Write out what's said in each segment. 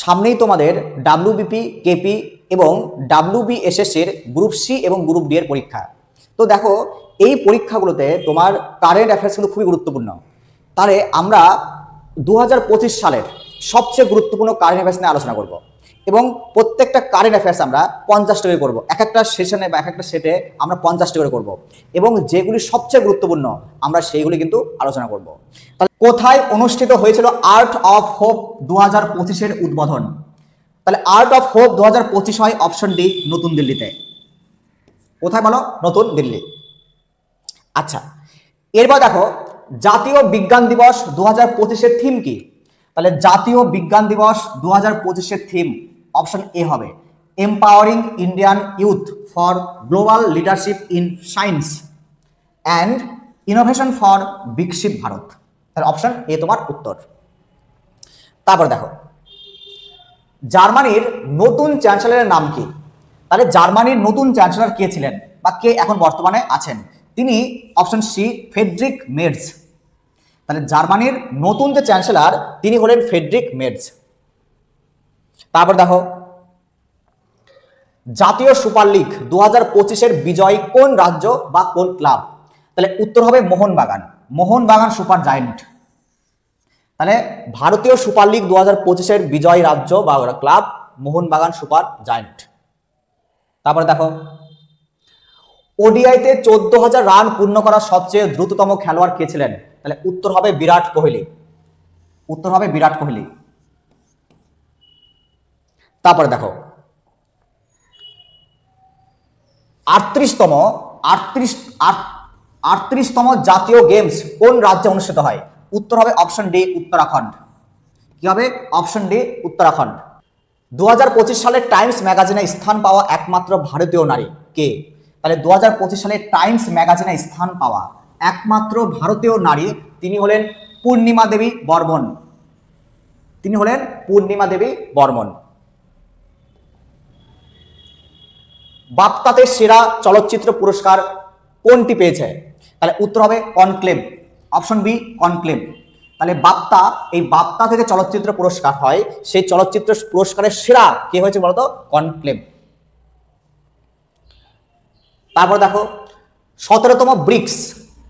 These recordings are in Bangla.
সামনেই তোমাদের ডাব্লিউবিপি, কেপি এবং ডাব্লিউবিএসএস এর গ্রুপ সি এবং গ্রুপ ডি এর পরীক্ষা। তো দেখো এই পরীক্ষাগুলোতে তোমার কারেন্ট অ্যাফেয়ার্স কিন্তু খুবই গুরুত্বপূর্ণ। তাহলে আমরা 2025 সালের সবচেয়ে গুরুত্বপূর্ণ কারেন্ট অ্যাফেয়ার্স নিয়ে আলোচনা করব এবং প্রত্যেকটা কারেন্ট অ্যাফেয়ার্স আমরা 50টা করে করবো। এক একটা সেশনে বা এক একটা সেটে আমরা 50টা করে করবো এবং যেগুলি সবচেয়ে গুরুত্বপূর্ণ আমরা সেইগুলি কিন্তু আলোচনা করব। তাহলে কোথায় অনুষ্ঠিত হয়েছিল আর্ট অফ হোপ 2025-এর উদ্বোধন? তাহলে আর্ট অফ হোপ 2025 হয় অপশন ডি, নতুন দিল্লিতে। কোথায় বলো? নতুন দিল্লি। আচ্ছা, এরপর দেখো জাতীয় বিজ্ঞান দিবস 2025-এর থিম কি? তাহলে জাতীয় বিজ্ঞান দিবস 2025-এর থিম অপশন এ হবে empowering Indian youth for global leadership in science and innovation for বিকশিত ভারত। তাহলে অপশন এ তোমার উত্তর। তারপর দেখো জার্মানির নতুন চ্যান্সেলরের নাম কি? তাহলে জার্মানির নতুন চ্যান্সেলর কে ছিলেন বা কে এখন বর্তমানে আছেন? তিনি অপশন সি ফ্রেডরিক মের্জ। তাহলে জার্মানির নতুন যে চ্যান্সেলর তিনি হলেন ফ্রেডরিক মের্জ। তারপর দেখো জাতীয় সুপার লিগ 2025-এর বিজয়ী কোন রাজ্য বা কোন ক্লাব? তাহলে উত্তর হবে মোহনবাগান। Mohun Bagan super giant. তাহলে ভারতীয় সুপার লিগ 2025-এর বিজয়ী রাজ্য বা ক্লাব মোহনবাগান সুপার জায়েন্ট। তারপরে দেখো ওডিআইতে 14,000 রান পূর্ণ করা সবচেয়ে দ্রুততম খেলোয়াড় কে ছিলেন? তাহলে উত্তর হবে বিরাট কোহলি। উত্তর হবে বিরাট কোহলি। তারপরে দেখো 38তম জাতীয় গেমস কোন রাজ্যে অনুষ্ঠিত হয়? উত্তর হবে অপশন ডি উত্তরাখণ্ড। কি হবে? Option D Uttarakhand. 2025 সালে টাইমস ম্যাগাজিনে স্থান পাওয়া একমাত্র ভারতীয় নারী কে? তাহলে 2025 সালে টাইমস ম্যাগাজিনে স্থান পাওয়া একমাত্র ভারতীয় নারী তিনি হলেন পূর্ণিমা দেবী বর্মন। তিনি হলেন পূর্ণিমা দেবী বর্মন। বাপ্তাতে সেরা চলচ্চিত্র পুরস্কার কোনটি পেয়েছে? তাহলে উত্তর হবে কনক্লেভ। Option B conclave. তাহলে বাপ্তা, এই বাপ্তা থেকে চলচ্চিত্র পুরস্কার হয়, সেই চলচ্চিত্র পুরস্কারের সেরা কে হয়েছে বলতো? কনক্লেভ। তারপর দেখো 17তম ব্রিক্স,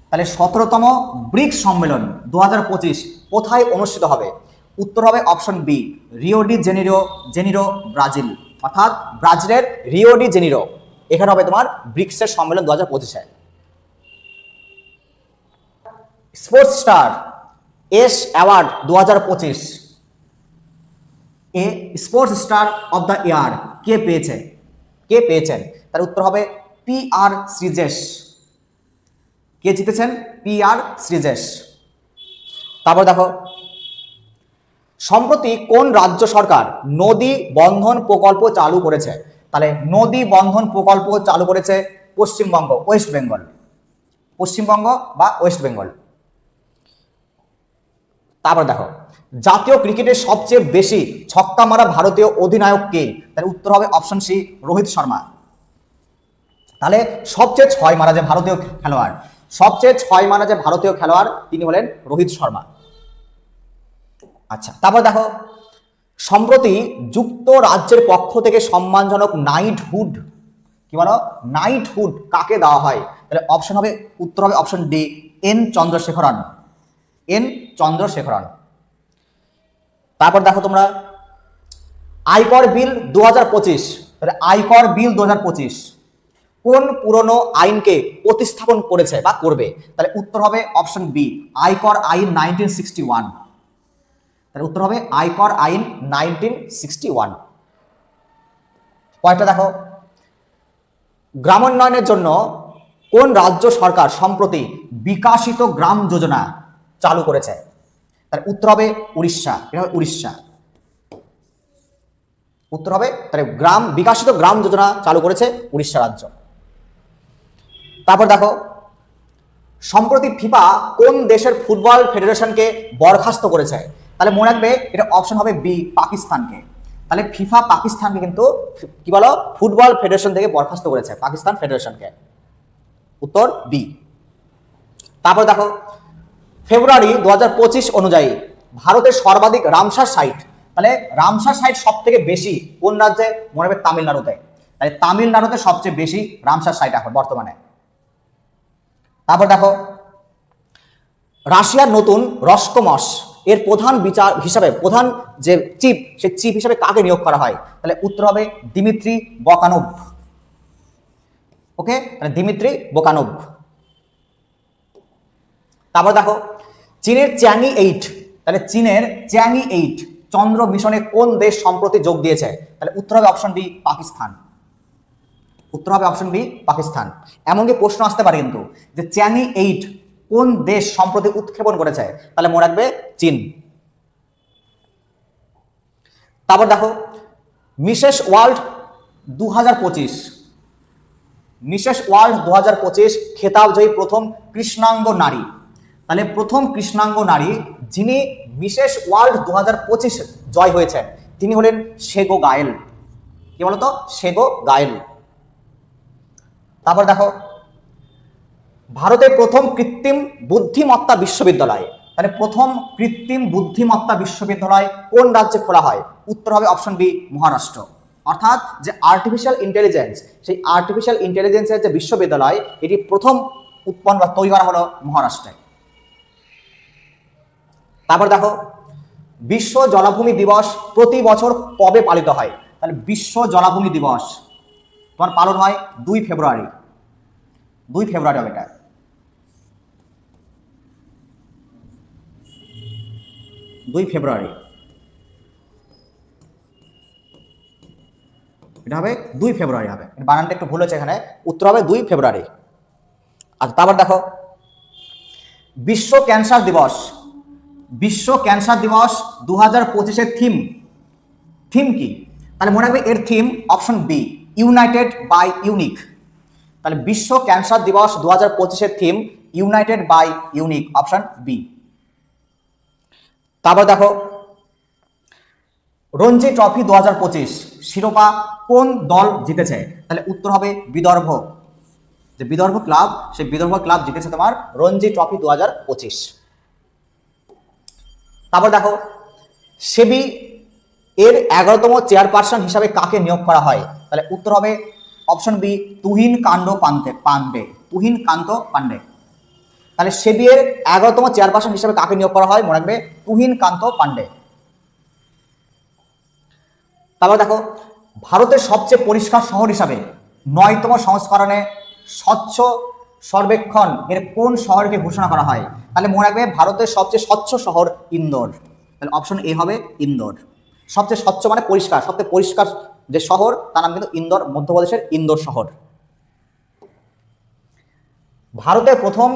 তাহলে 17তম ব্রিক্স সম্মেলন 2025 কোথায় অনুষ্ঠিত হবে? উত্তর হবে option B Rio de Janeiro Brazil. অর্থাৎ ব্রাজিলের রিও ডি জেনিরো, এখানে হবে তোমার ব্রিক্সের সম্মেলন 2025-এ। স্পোর্টস স্টার এস অ্যাওয়ার্ড 2025 এ sports star of the year কে পেয়েছে? কে পেয়েছেন? তার উত্তর হবে পি.আর. শ্রীজেশ। কে জিতেছেন? পি.আর. শ্রীজেশ। তারপর দেখো সম্প্রতি কোন রাজ্য সরকার নদী বন্ধন প্রকল্প চালু করেছে? তাহলে নদী বন্ধন প্রকল্প চালু করেছে পশ্চিমবঙ্গ, ওয়েস্ট বেঙ্গল। পশ্চিমবঙ্গ বা ওয়েস্ট বেঙ্গল। তারপর দেখো জাতীয় ক্রিকেটের সবচেয়ে বেশি ছক্কা মারা ভারতীয় অধিনায়ক কে? তাহলে উত্তর হবে অপশন সি রোহিত শর্মা। তাহলে সবচেয়ে 6 মারা যে ভারতীয় খেলোয়াড়, সবচেয়ে 6 মারা যে ভারতীয় খেলোয়াড় তিনি হলেন রোহিত শর্মা। আচ্ছা, তারপর দেখো সম্প্রতি যুক্তরাজ্যের পক্ষ থেকে সম্মানজনক নাইটহুড, কি বলো? নাইটহুড কাকে দেওয়া হয়? তাহলে অপশন হবে, উত্তর হবে option D N Chandrasekaran. N Chandrasekaran. তারপর দেখো তোমরা আয়কর বিল 2025, তাহলে আয়কর বিল 2025 কোন পুরনো আইনকে প্রতিস্থাপন করেছে বা করবে? তাহলে উত্তর হবে অপশন বি আয়কর আইন 1961। তাহলে উত্তর হবে আয়কর আইন 1961। কয়েকটা দেখো গ্রামোন্নয়নের জন্য কোন রাজ্য সরকার সম্প্রতি বিকাশিত গ্রাম যোজনা চালু করেছে? তাহলে উত্তর হবে উড়িষ্যা। এটা হবে উড়িষ্যা। উত্তর হবে তাহলে বিকাশিত গ্রাম যোজনা চালু করেছে উড়িষ্যা রাজ্য। তারপর দেখো সম্প্রতি ফিফা কোন দেশের ফুটবল ফেডারেশনকে বরখাস্ত করেছে? তাহলে মনে রাখবে এটা অপশন হবে বি পাকিস্তানকে। তাহলে ফিফা পাকিস্তানকে কিন্তু কি বলো ফুটবল ফেডারেশন থেকে বরখাস্ত করেছে, পাকিস্তান ফেডারেশনকে। উত্তর বি। তারপর দেখো ফেব্রুয়ারি 2025 অনুযায়ী ভারতের সর্বাধিক রামসার সাইট তাহলে রামসার সাইট সব থেকে বেশি কোন রাজ্যে? মনে হবে তামিলনাড়ুতে। তাহলে তামিলনাড়ুতে সবচেয়ে বেশি রামসার সাইট এখন বর্তমানে। তারপর দেখো রাশিয়ার নতুন রসকমস এর প্রধান বিচার হিসাবে প্রধান যে চিফ, সেই চিফ হিসাবে কাকে নিয়োগ করা হয়? তাহলে উত্তর হবে দিমিত্রি বকানোভ। ওকে, তাহলে দিমিত্রি বোকানোভ। তারপর দেখো চীনের চ্যাংই 8, তাহলে চীনের চ্যাংই 8 চন্দ্র মিশনে কোন দেশ সম্প্রতি যোগ দিয়েছে? তাহলে উত্তর হবে অপশন বি পাকিস্তান। উত্তর হবে অপশন বি পাকিস্তান। এমনকি প্রশ্ন আসতে পারে কিন্তু যে চ্যাংই 8 কোন দেশ সম্প্রতি উৎক্ষেপণ করেছে? তাহলে মনে রাখবে চীন। তারপর দেখো মিসেস ওয়ার্ল্ড 2025, মিসেস ওয়ার্ল্ড 2025 খেতাব জয়ী প্রথম কৃষ্ণাঙ্গ নারী। তাহলে প্রথম কৃষ্ণাঙ্গ নারী যিনি মিসেস ওয়ার্ল্ড 2025 জয় হয়েছেন তিনি হলেন সেগো গায়েল। কি বলতো? সেগো গায়েল। তারপর দেখো ভারতের প্রথম কৃত্রিম বুদ্ধিমত্তা বিশ্ববিদ্যালয়, তাহলে প্রথম কৃত্রিম বুদ্ধিমত্তা বিশ্ববিদ্যালয় কোন রাজ্যে খোলা হয়? উত্তর হবে অপশন বি মহারাষ্ট্র। অর্থাৎ যে আর্টিফিশিয়াল ইন্টেলিজেন্স, সেই আর্টিফিশিয়াল ইন্টেলিজেন্সের যে বিশ্ববিদ্যালয় এটি প্রথম উৎপন্ন বা তৈরি করা হলো মহারাষ্ট্রে। তারপর দেখো বিশ্ব জলাভূমি দিবস প্রতি বছর কবে পালিত হয়? তাহলে বিশ্ব জলাভূমি দিবস তোমার পালন হয় 2 ফেব্রুয়ারি। 2 ফেব্রুয়ারি হবে এটা। এটা হবে 2 ফেব্রুয়ারি হবে, বানানটা একটু ভুল হয়েছে এখানে, উত্তর হবে 2 ফেব্রুয়ারি। আচ্ছা তারপর দেখো বিশ্ব ক্যান্সার দিবস, বিশ্ব ক্যান্সার দিবস 2025 থিম কি? তাহলে মনে রাখবে এর theme option B united by unique. তাহলে বিশ্ব ক্যান্সার দিবস 2025 theme united by unique, option B. তারপর দেখো রঞ্জি ট্রফি 2025 শিরোপা কোন দল জিতেছে? তাহলে উত্তর হবে বিদর্ভ। যে বিদর্ভ ক্লাব, সেই বিদর্ভ ক্লাব জিতেছে তোমার রঞ্জি ট্রফি 2025। তারপর দেখো সেবি এর 11তম চেয়ারপারসন হিসাবে কাকে নিয়োগ করা হয়? তাহলে উত্তর হবে অপশন বি তুহিন পান্ডে। তুহিন কান্ত পান্ডে। তাহলে সেবি এর 11তম চেয়ারপারসন হিসাবে কাকে নিয়োগ করা হয়? মনে রাখবে তুহিন কান্ত পান্ডে। তারপর দেখো ভারতের সবচেয়ে পরিষ্কার শহর হিসাবে 9তম সংস্করণে স্বচ্ছ সর্বেক্ষণ এর কোন শহরকে ঘোষণা করা হয়? তাহলে মনে রাখবে ভারতের সবচেয়ে স্বচ্ছ শহর ইন্দোর। তাহলে অপশন এ হবে ইন্দোর। সবচেয়ে স্বচ্ছ মানে পরিষ্কার, সবচেয়ে পরিষ্কার যে শহর তার নাম কিন্তু ইন্দোর, মধ্যপ্রদেশের ইন্দোর শহর। ভারতের প্রথম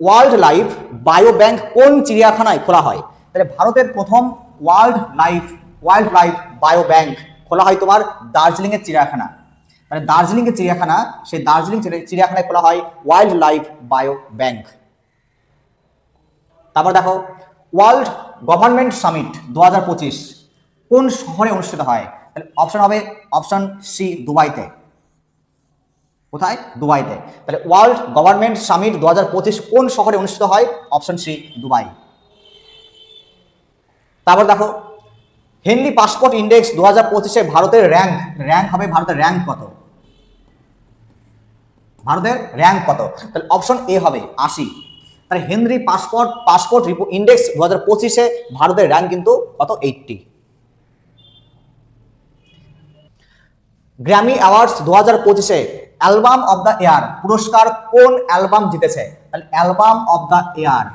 ওয়াইল্ড লাইফ বায়ো ব্যাংক কোন চিড়িয়াখানায় খোলা হয়? তাহলে ভারতের প্রথম ওয়াইল্ড লাইফ বায়ো ব্যাংক খোলা হয় তোমার দার্জিলিং এর চিড়িয়াখানা। মানে দার্জিলিং এর চিড়িয়াখানা, সেই দার্জিলিং চিড়িয়াখানায় খোলা হয় ওয়াইল্ড লাইফ বায়ো ব্যাংক। তারপর দেখো ওয়ার্ল্ড গভর্নমেন্ট সামিট 2025 কোন শহরে অনুষ্ঠিত হয়? তাহলে অপশন হবে অপশন সি দুবাইতে। কোথায়? দুবাইতে। তাহলে ওয়ার্ল্ড গভর্নমেন্ট সামিট 2025 কোন শহরে অনুষ্ঠিত হয়? Option C Dubai. তারপর দেখো হেনরি পাসপোর্ট ইন্ডেক্স 2025 ভারতের র্যাঙ্ক হবে, ভারতের র্যাঙ্ক কত? ভারতের র্যাঙ্ক কত? তাহলে অপশন এ হবে 80। তাহলে হেনরি পাসপোর্ট ইন্ডেক্স 2025 ভারতের র্যাঙ্ক কিন্তু কত? 80। Grammy awards 2025 album of the ইয়ার পুরস্কার কোন অ্যালবাম জিতেছে? তাহলে অ্যালবাম অফ দ্য ইয়ার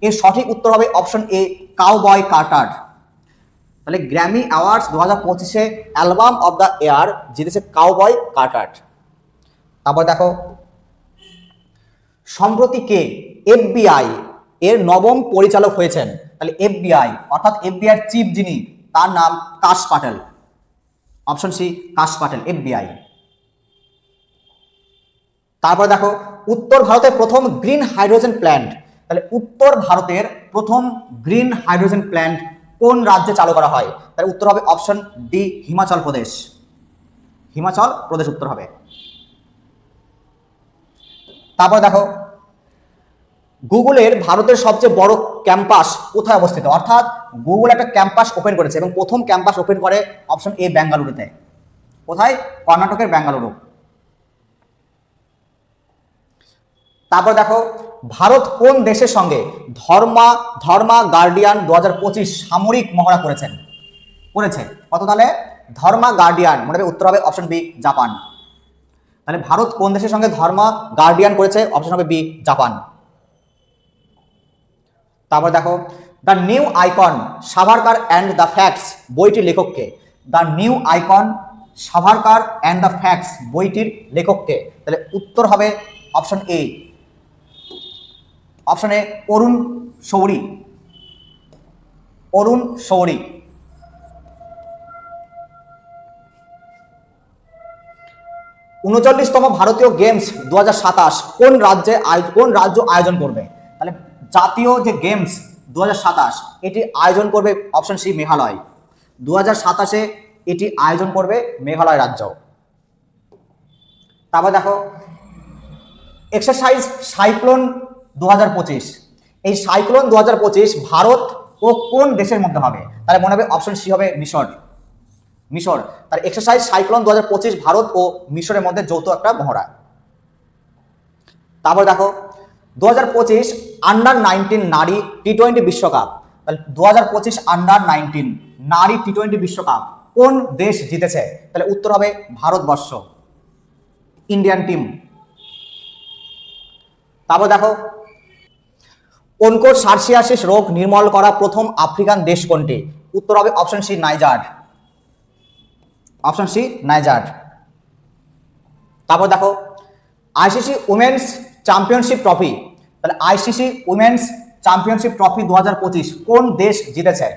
এর সঠিক উত্তর হবে অপশন এ কাউবয় কার্টার। তাহলে Grammy awards 2025 album of the ইয়ার জিতেছে কাউবয় কার্টার। তারপর দেখো সম্প্রতি কে এফবিআই এর নবম পরিচালক হয়েছেন? তাহলে এফবিআই অর্থাৎ এফবিআই এর চিফ যিনি তার নাম কাশ পাটেল। অপশন সি কাশ পাটেল, এফবিআই। তারপর দেখো উত্তর ভারতের প্রথম গ্রিন হাইড্রোজেন প্ল্যান্ট, তাহলে উত্তর ভারতের প্রথম গ্রিন হাইড্রোজেন প্ল্যান্ট কোন রাজ্যে চালু করা হয়? তাহলে উত্তর হবে অপশন ডি হিমাচল প্রদেশ। হিমাচল প্রদেশ উত্তর হবে। তারপর দেখো গুগলের ভারতের সবচেয়ে বড় ক্যাম্পাস কোথায় অবস্থিত? অর্থাৎ গুগল একটা ক্যাম্পাস ওপেন করেছে এবং প্রথম ক্যাম্পাস ওপেন করে অপশন এ বেঙ্গালুরুতে। কোথায়? কর্ণাটকের বেঙ্গালুরু। তারপর দেখো, ভারত কোন দেশের সঙ্গে ধর্মা গার্ডিয়ান 2025 সামরিক মহড়া করেছে? কত তাহলে? ধর্মা গার্ডিয়ান, মনে হবে উত্তর হবে অপশন বি জাপান। তাহলে ভারত কোন দেশের সঙ্গে ধর্মা গার্ডিয়ান করেছে? অপশন হবে বি জাপান। তারপর দেখো, the new icon Savarkar and the facts বইটির লেখককে? The new icon Savarkar and the facts বইটির লেখককে? তাহলে উত্তর হবে অপশন এ, অপশন এ অরুণ শৌরি। 39তম ভারতীয় গেমস 2027 কোন রাজ্য আয়োজন করবে? তাহলে জাতীয় যে গেমস 2027 এটি আয়োজন করবে অপশন সি মেঘালয়। 2027 এটি আয়োজন করবে মেঘালয় রাজ্য। তারপর দেখো, এক্সারসাইজ সাইক্লোন 2025, এই সাইক্লোন 2025 ভারত ও কোন দেশের মধ্যে হবে? তাহলে মনে হবে অপশন সি হবে মিশর। তার এক্সারসাইজ সাইক্লোন 2025 ভারত ও মিশরের মধ্যে যৌথ একটা মহড়া। তারপর দেখো, 2025 আন্ডার-19 নারী টি-20 বিশ্বকাপ, তাহলে 2025 আন্ডার-19 নারী টি-20 বিশ্বকাপ কোন দেশ জিতেছে? তাহলে উত্তর হবে ভারতবর্ষ, ইন্ডিয়ান টিম। তারপর দেখো, অনকোসার্সিয়াসিস রোগ নির্মূল করা প্রথম আফ্রিকান দেশ কোনটি? উত্তর হবে অপশন সি নাইজার। তারপর দেখো, আইসিসি উমেন্স চ্যাম্পিয়নশিপ ট্রফি, তাহলে আইসিসি উমেন্স চ্যাম্পিয়নশিপ ট্রফি 2025 কোন দেশ জিতেছে?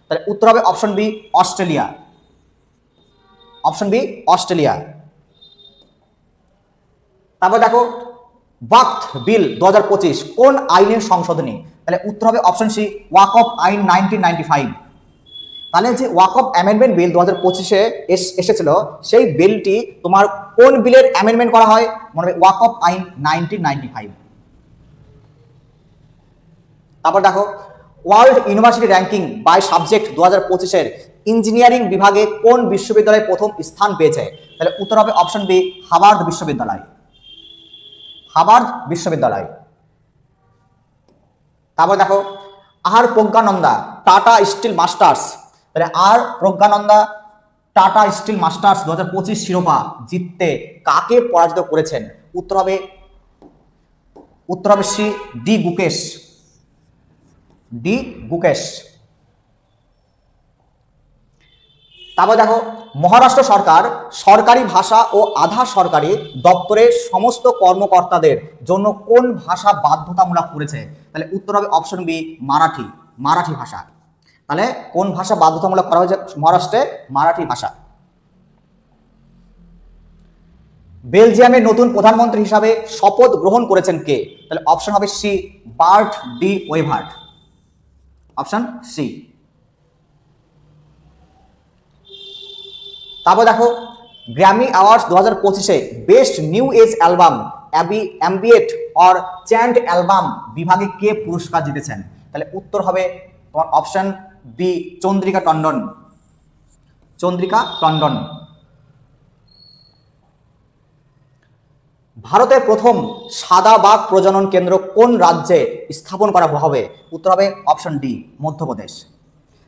তাহলে উত্তর হবে অপশন বি অস্ট্রেলিয়া। তারপর দেখো, ওয়াকফ বিল 2025 কোন আইনের সংশোধনী? তাহলে উত্তর হবে অপশন সি ওয়াকফ আইন 1995। তাহলে যে ওয়াকফ অ্যামেন্ডমেন্ট বিল 2025-এ এসেছিল, সেই বিলটি তোমার কোন বিলের অ্যামেন্ডমেন্ট করা হয়? মনে হবে ওয়াকফ আইন 1995। তারপর দেখো, world university ranking by subject 2025-এর ইঞ্জিনিয়ারিং বিভাগে কোন বিশ্ববিদ্যালয় প্রথম স্থান পেয়েছে? তাহলে উত্তর হবে অপশন বি হার্ভার্ড বিশ্ববিদ্যালয়। তারপর দেখো, আর প্রজ্ঞানন্দা টাটা স্টিল মাস্টার্স, তাহলে আর প্রজ্ঞানন্দা টাটা স্টিল মাস্টার্স 2025 শিরোপা জিততে কাকে পরাজিত করেছেন? উত্তর হবে সি ডি গুকেশ। তারপর দেখো, মহারাষ্ট্র সরকার সরকারি ভাষা ও আধা সরকারি দপ্তরের সমস্ত কর্মকর্তাদের জন্য কোন ভাষা বাধ্যতামূলক করেছে? তাহলে উত্তর হবে অপশন বি মারাঠি ভাষা। তাহলে কোন ভাষা বাধ্যতামূলক করা হয়েছে মহারাষ্ট্রে? মারাঠি ভাষা। বেলজিয়ামের নতুন প্রধানমন্ত্রী হিসাবে শপথ গ্রহণ করেছেন কে? তাহলে অপশন হবে C Bart de Waver, option C. তারপর দেখো, গ্র্যামি অ্যাওয়ার্ডস 2025-এ best new age album ambient or chant album বিভাগে কে পুরস্কার জিতেছেন? তাহলে উত্তর হবে তোমার অপশন বি চন্দ্রিকা টন্ডন। ভারতের প্রথম সাদা বাঘ প্রজনন কেন্দ্র কোন রাজ্যে স্থাপন করা হবে? উত্তর হবে অপশন ডি মধ্যপ্রদেশ।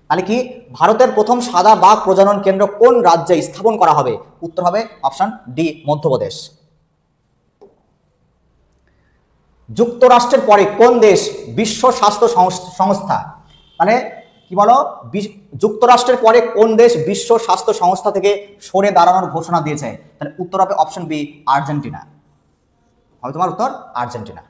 তাহলে কি ভারতের প্রথম সাদা বাঘ প্রজনন কেন্দ্র কোন রাজ্যে স্থাপন করা হবে? উত্তর হবে অপশন ডি মধ্যপ্রদেশ। যুক্তরাষ্ট্রের পরে কোন দেশ বিশ্ব স্বাস্থ্য সংস্থা? মানে কি বলো, যুক্তরাষ্ট্রের পরে কোন দেশ বিশ্ব স্বাস্থ্য সংস্থা থেকে সরে দাঁড়ানোর ঘোষণা দিয়েছে? তাহলে উত্তর হবে অপশন বি আর্জেন্টিনা। হবে তোমার উত্তর আর্জেন্টিনা।